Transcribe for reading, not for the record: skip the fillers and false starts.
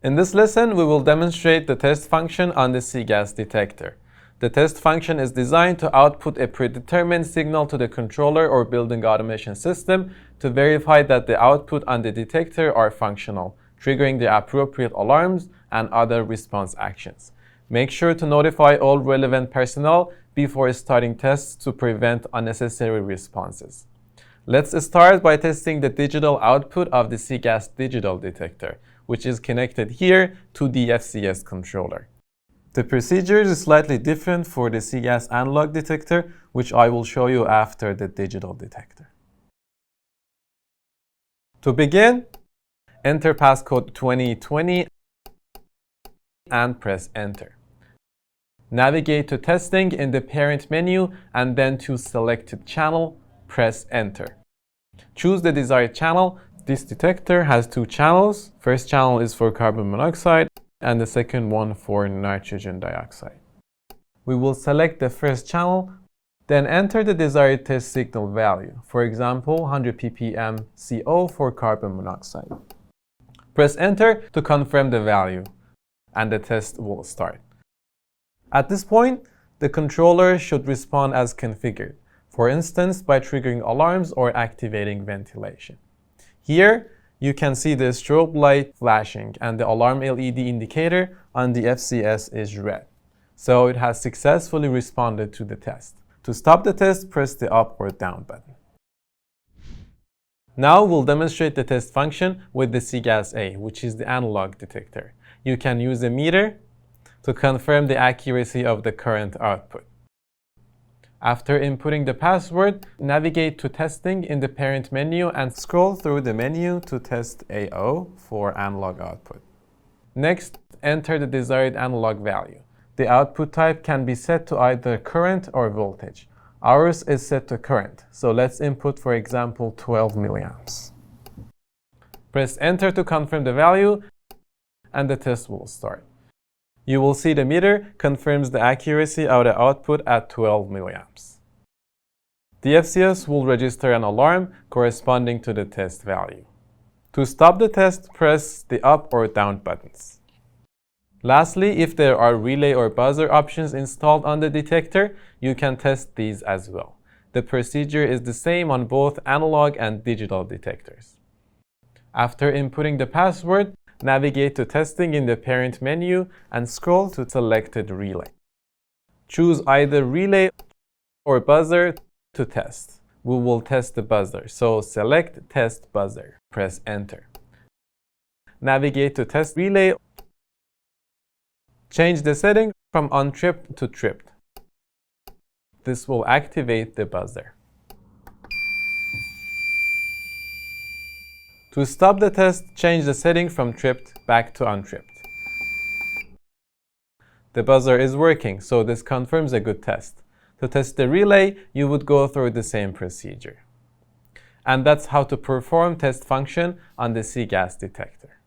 In this lesson, we will demonstrate the test function on the cGas detector. The test function is designed to output a predetermined signal to the controller or building automation system to verify that the output on the detector are functional, triggering the appropriate alarms and other response actions. Make sure to notify all relevant personnel before starting tests to prevent unnecessary responses. Let's start by testing the digital output of the cGas digital detector, which is connected here to the FCS controller. The procedure is slightly different for the cGas analog detector, which I will show you after the digital detector. To begin, enter passcode 2020 and press enter. Navigate to testing in the parent menu and then to selected channel, press enter. Choose the desired channel. This detector has two channels. First channel is for carbon monoxide and the second one for nitrogen dioxide. We will select the first channel, then enter the desired test signal value, for example 100 ppm CO for carbon monoxide. Press enter to confirm the value and the test will start. At this point, the controller should respond as configured, for instance by triggering alarms or activating ventilation. Here, you can see the strobe light flashing and the alarm LED indicator on the FCS is red. So it has successfully responded to the test. To stop the test, press the up or down button. Now we'll demonstrate the test function with the cGas A, which is the analog detector. You can use a meter to confirm the accuracy of the current output. After inputting the password, navigate to testing in the parent menu and scroll through the menu to test AO for analog output. Next, enter the desired analog value. The output type can be set to either current or voltage. Ours is set to current, so let's input, for example, 12 milliamps. Press enter to confirm the value and the test will start. You will see the meter confirms the accuracy of the output at 12 milliamps. The FCS will register an alarm corresponding to the test value. To stop the test, press the up or down buttons. Lastly, if there are relay or buzzer options installed on the detector, you can test these as well. The procedure is the same on both analog and digital detectors. After inputting the password, navigate to testing in the parent menu and scroll to selected relay. Choose either relay or buzzer to test. We will test the buzzer, so select test buzzer. Press enter. Navigate to test relay. Change the setting from untripped to tripped. This will activate the buzzer. To stop the test, change the setting from tripped back to untripped. The buzzer is working, so this confirms a good test. To test the relay, you would go through the same procedure. And that's how to perform test function on the cGas detector.